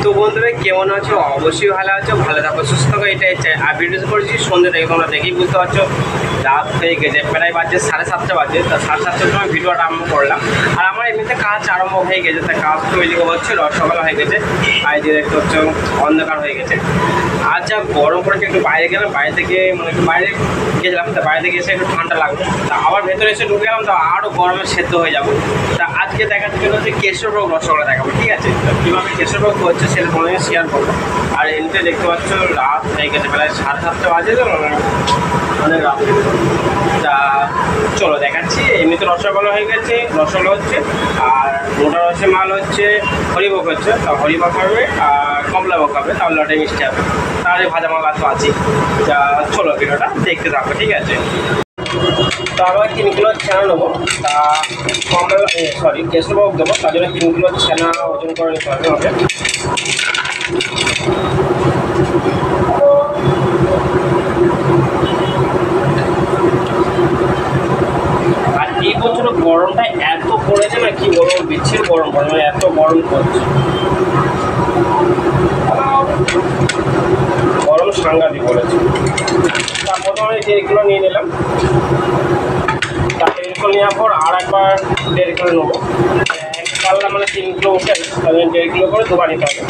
তো বন্ধুরা কেমন আছো? অবশ্যই ভালো আছো, ভালো থাকো, সুস্থ থাকো, এটাই চাই। আর ভিডিও করেছি সন্ধ্যে থেকে, তোমরা দেখেই বুঝতে পারছো রাত হয়ে গেছে, প্রায় বাজে 7:30 বাজে। তা 7:30টার সময় ভিডিওটা আরম্ভ করলাম। আর আমার এমনিতে কাজ আরম্ভ হয়ে গেছে, তাই কাজ তো ওইদিকে হচ্ছে, রসগোল্লা হয়ে গেছে, আর যে দেখতে হচ্ছে অন্ধকার হয়ে গেছে। আর যা গরম পড়েছে, একটু বাইরে গেলাম, বাইরে থেকে মানে একটু বাইরে গেছিলাম, তা বাইরে থেকে এসে একটু ঠান্ডা লাগলো, তা আবার ভেতরে এসে ঢুকে গেলাম, তা আরও গরমে সেদ্ধ হয়ে যাবো। তা আজকে দেখার জন্য হচ্ছে কেশরভোগ রসগোল্লা দেখাবো, ঠিক আছে? কীভাবে কেশরভোগ হচ্ছে সেটা তোমাদের শেয়ার করবো। আর এমনিতে দেখতে পাচ্ছ রাত হয়ে গেছে, প্রায় 7:30 বাজে, তো অনেক রাত। তা চলো দেখাচ্ছি। এমনিতে রসগোল্লা হয়ে গেছে, রসগোল্লা হচ্ছে, আর মোটা রসের মাল হচ্ছে হরিভোগ হচ্ছে, তা হরিভোগ হবে আর কমলাভোগ হবে, তাহলে লটে মিষ্টি হবে, তাহলে ভাজা মাল তো আছেই। তা চলো ভিডিওটা দেখতে থাকো, ঠিক আছে? তো আমরা 3 কিলো ছানা নেবো, তা কমলা কেশরভোগ দেবো, তার জন্য 3 কিলো ছানা ওজন করে নিতে হবে আমাকে। আর এই বছর গরমটা এত পড়েছে না, কি বলবো, বিচ্ছির গরম পড়ে, মানে এত গরম পড়ছে, গরম সাংঘাতিক পড়েছে। তারপর আমি 1.5 কিলো নিয়ে নিলাম, তারপর 1.5 কিলো নেওয়ার পর আর একবার 1.5 কিলো নেবো। এক পাল্লা মানে 3 কিলো উঠে, তাহলে 1.5 কিলো করে দুবার নিতে হবে।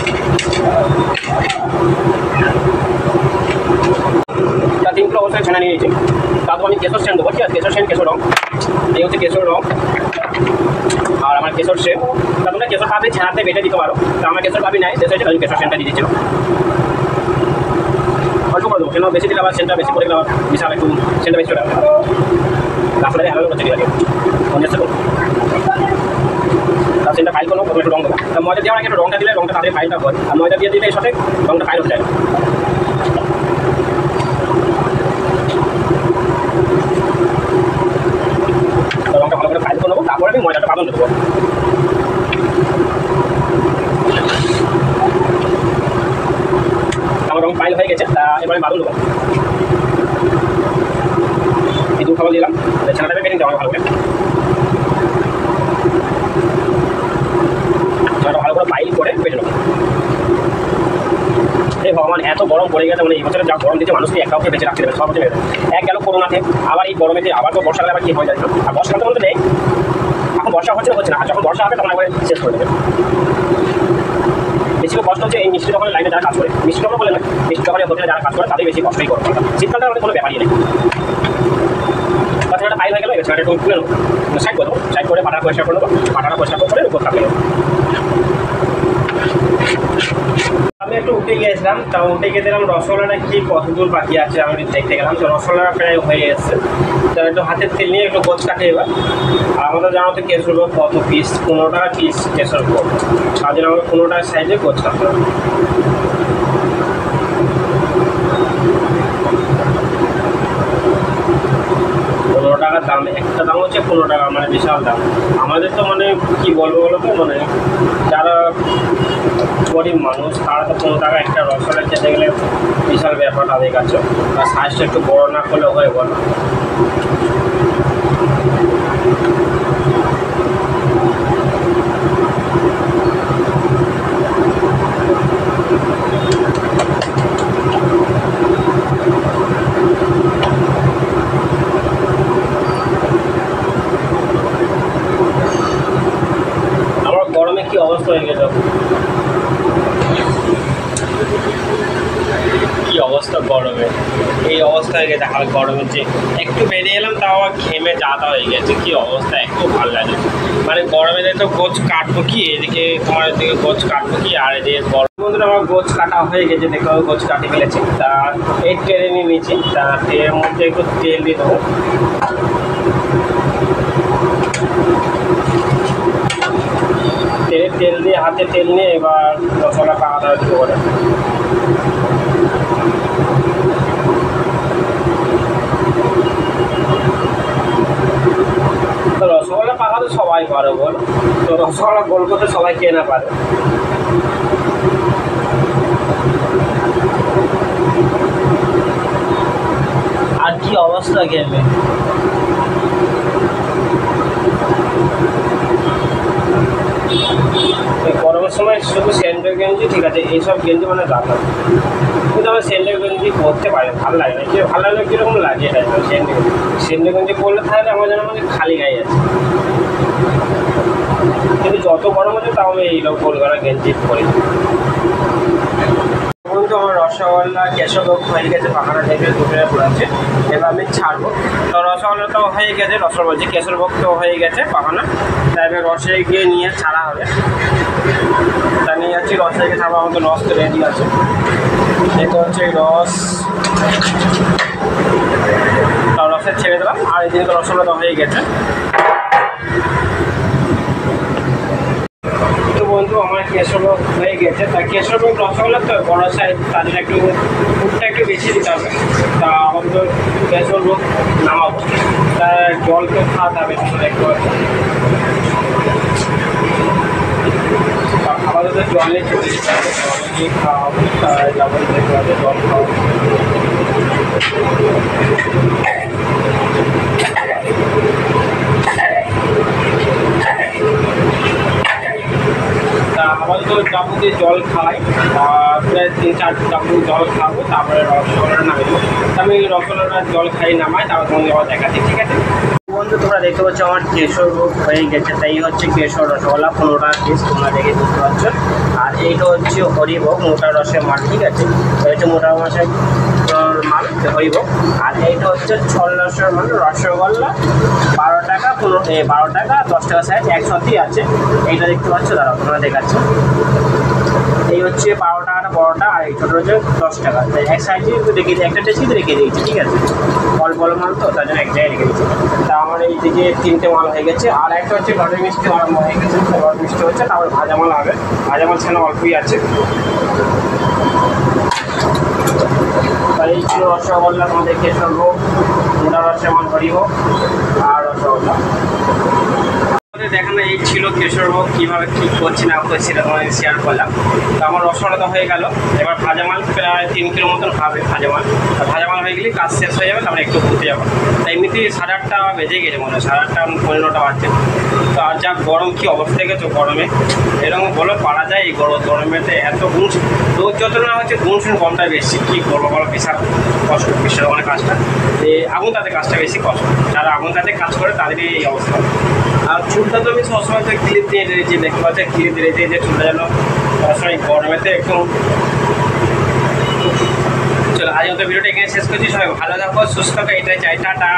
তা 3 কিলো অবস্থায় ছানা নিয়ে নিয়েছি। তারপর আমি কেশর সেন দেবো, ঠিক আছে? কেশর সেন, কেশর রং, এই হচ্ছে কেশর রং, আর আমার কেশর সেন। তা তোমরা কেশর কাপে ছানাতে বেটে দিতে পারো, তা আমার কেশর কাপি নাই, শেষ হয়েছে, তাই কেশর সেনটা দিয়ে দিচ্ছিল। অল্প করে দেবো, সেটা বেশি দিলে আবার সেনটা বেশি করে দিলে আবার বিশাল একটু সেনটা বেশি চলে যাবে। রাস্তায় আলাদা করতে গেলে পঞ্চাশ টাকা তার সেনটা ফাইল করবো, একটু রং দেবো। তা ময়দা দেওয়ার আগে একটু রংটা দিলে রংটা তাদের ফাইলটা হয়, আর ময়দা দিয়ে দিলে এর সাথে রংটা ফাইল হতে যায়। রংটা ভালো করে ফাইল করে নেবো, তারপরে আমি ময়দাটা বাঁধন দেবো। আমার রং ফাইল হয়ে গেছে, তা এবারে বাঁধন দেবো। এই 2 খাবার দিলাম, ছানাটাকে কেটে নিতে হবে ভালো করে। ছানাটা ভালো করে ফাইল করে কেটে নেবো। এই ভগবান, এত গরম পড়ে গেছে, মানে এই বছরে যা গরম দিচ্ছে, মানুষকে একটাও বেঁচে রাখতে দেবে, সব হচ্ছে এক গেল করোনাতে, আবার এই গরমেতে আবার তো বর্ষাকালে আবার কি হয়ে যায়। আর বর্ষাকালে বলতে নেই, এখন বর্ষা হচ্ছে না, আর যখন বর্ষা হবে তখন একবারে শেষ করে দেবে। বেশি কষ্ট হচ্ছে এই মিষ্টি দোকানের লাইনে যারা কাজ করে, মিষ্টি দোকান বলে না, মিষ্টি দোকানের হোটেলে যারা কাজ করে তাদের বেশি কষ্টই করতে হবে। শীতকালটা আমাদের কোনো ব্যাপারই নেই। তাছাড়া ফাইল হয়ে গেলো, সেটা একটু তুলে নেবো, সাইড করে দেবো, সাইড করে পাটা পরিষ্কার করে নেবো, পাটাটা পরিষ্কার করে উপর থাকবে। আমি একটু উঠে গিয়েছিলাম, তা উঠে গিয়ে দিলাম রসগোল্লাটা কি কতদূর বাকি আছে আমি দেখতে গেলাম। তো রসগোল্লাটা প্রায় হয়ে এসছে, তো একটু হাতের তেল নিয়ে একটু গোছ কাটে এবার। আর আমাদের জানো তো কেশরভোগ কত পিস, 15 টাকা পিস কেশরভোগ, তার জন্য আমাকে 15 টাকার সাইজে গোছ কাটতে হবে। টাকার দাম, একটা দাম হচ্ছে 15 টাকা, মানে বিশাল দাম। আমাদের তো মানে কি বলবো বলো তো, মানে যারা গরিব মানুষ তারা তো 15 টাকা একটা রসগোল্লা খেতে গেলে বিশাল ব্যাপার তাদের কাছে। আর সাইজটা একটু বড় না করলে হয় বলো? আমার গরমে কি অবস্থা হয়ে গেছে, কি অবস্থা গরমে, এই অবস্থা হয়ে গেছে। হাল গরমে যে একটু বেরিয়ে এলাম, তাও আবার ঘেমে যাতা হয়ে গেছে, কি অবস্থা, একটু ভালো লাগে। মানে গরমে তো গোছ কাটবো কি, এদিকে তোমার এদিকে গোছ কাটবো কি, আর এদিকে গরম। বন্ধুরা আমার গোছ কাটা হয়ে গেছে, দেখো গোছ কাটে ফেলেছি। তা এই ট্রেনে নিয়ে নিয়েছি, তা ট্রেনের মধ্যে একটু তেল দিয়ে দেবো। তেল দিয়ে হাতে তেল নিয়ে এবার রসগোল্লা পাকাতে হবে দুটো করে। তো রসগোল্লা পাকাতে সবাই পারে বল, তো রসগোল্লা গোল করতে সবাই কে না পারে। আর কি অবস্থা গেমে, গরমের সময় শুধু স্যান্ডেল গেঞ্জি ঠিক আছে, এইসব গেঞ্জি মানে দাদা। কিন্তু আমার সেন্ডেল গেঞ্জি পরতে পারে, ভালো লাগে না, কি ভালো লাগলে কীরকম লাগে এটা। সেন্ডেল গেঞ্জি পরলে তাহলে আমার যেন মানে খালি গায়ে আছে, কিন্তু যত গরম হচ্ছে তাও আমি এইরকম গোল গলা গেঞ্জি পরি। এখন তো আমার রসগোল্লা কেশরভোগ হয়ে গেছে, পাখানা টাইপের দুপুরে পড়েছে, এবার আমি ছাড়বো। তো রসগোল্লাটাও হয়ে গেছে, রসগোল্লা বলছি কেশরভোগ তো হয়ে গেছে পাখানা, তাই এবার রসে গিয়ে নিয়ে ছাড়া হবে। তা নিয়ে যাচ্ছি, রসে গিয়ে ছাড়বো। আমাদের রস তো রেডি আছে, এটা হচ্ছে রস, তা রসে ছেড়ে দিলাম। আর এই দিকে তো রসগোল্লা তো হয়ে গেছে। তো বন্ধু আমার কেশরভোগ হয়ে গেছে, তা কেশরভোগ রসগোল্লা তো বড় সাইজ, তাদের একটু ফুটটা একটু বেশি দিতে হবে। তা আমাদের তো কেশরভোগ নামাবো, তা জল তো খাওয়াতে হবে একটু, আপাতত জলে চলে যেতে হবে, জলে গিয়ে খাওয়াবো, তার যাবো দেখতে হবে জল খাওয়াবো। তা আপাতত যাবো দিয়ে জল খাই, প্রায় 3-4 চামচ জল খাবো, তারপরে রসগোল্লাটা নামিয়ে দেবো। আমি রসগোল্লাটার জল খাই নামাই, তারপর তোমাদের আবার দেখাচ্ছি, ঠিক আছে বন্ধু। তোমরা দেখতে পাচ্ছ আমার কেশরভোগ হয়ে গেছে, তাই হচ্ছে কেশর রসগোল্লা 15 টাকা পিস, তোমরা দেখে বুঝতে পারছো। আর এইটা হচ্ছে হরিভোগ মোটা রসের মাল, ঠিক আছে, এটা হচ্ছে মোটা রসের মাল হরিভোগ। আর এইটা হচ্ছে ছল রসের মাল রসগোল্লা, 12 টাকা 12 টাকা 10 টাকা সাইজ, 100ই আছে। এইটা দেখতে পাচ্ছ, দাঁড়াও তোমরা দেখাচ্ছ। এই হচ্ছে 12 টাকাটা বড়োটা, আর এই ছোটো হচ্ছে 10 টাকা। এক সাইজে রেখে একটা টেস্ট রেখে দিয়েছি, ঠিক আছে, অল্প অল্প মাল তো তার জন্য এক জায়গায় রেখে দিয়েছি। তা আমার এই দিকে 3টে মাল হয়ে গেছে। আর একটা হচ্ছে ঘরের মিষ্টি আরম্ভ হয়ে গেছে, ঘরের মিষ্টি হচ্ছে, তারপরে ভাজা মাল হবে। ভাজা মাল ছানা অল্পই আছে। তাই এই ছিল রসগোল্লা, তোমাদের কেশরভোগ, মোটা রসের মাল হরিভোগ আর রসগোল্লা। দেখানো এই ছিল কেশরভোগ, কীভাবে কী করছি না করছি সেটা তোমাদের শেয়ার করলাম। তো আমার রসগোল্লা তো হয়ে গেল, এবার ভাজা মাল প্রায় 3 কিলো মতন হবে ভাজা মাল। আর ভাজা মাল হয়ে গেলে কাজ শেষ হয়ে যাবে, তারপরে একটু ঘুরতে যাবো। তাই এমনিতেই 8:30 বেজে গেছে, মনে হয় 8:30 15টা বাজছে। তো আর যা গরম, কী অবস্থা গেছে গরমে, এরকম বলো পারা যায় এই গরমেতে? এত গুণ রোদ যত না হচ্ছে, গুণ কমটা বেশি, কী করবো বলো, বিশাল কষ্ট, বিশাল মানে কাজটা। আগুন তাদের কাজটা বেশি কষ্ট, যারা আগুন তাতে কাজ করে তাদেরই এই অবস্থা। আর চুলটা তো আমি সবসময় তো ক্লিপ দিয়ে দিয়েছি, দেখতে পাচ্ছি ক্লিপ দিয়ে দিয়েছি, যে চুলটা যেন সবসময় গরমেতে একটু। চলো আজ অত ভিডিওটা এখানে শেষ করছি, সবাই ভালো থাকো, সুস্থ থাকো, এটাই চাই, টাটা।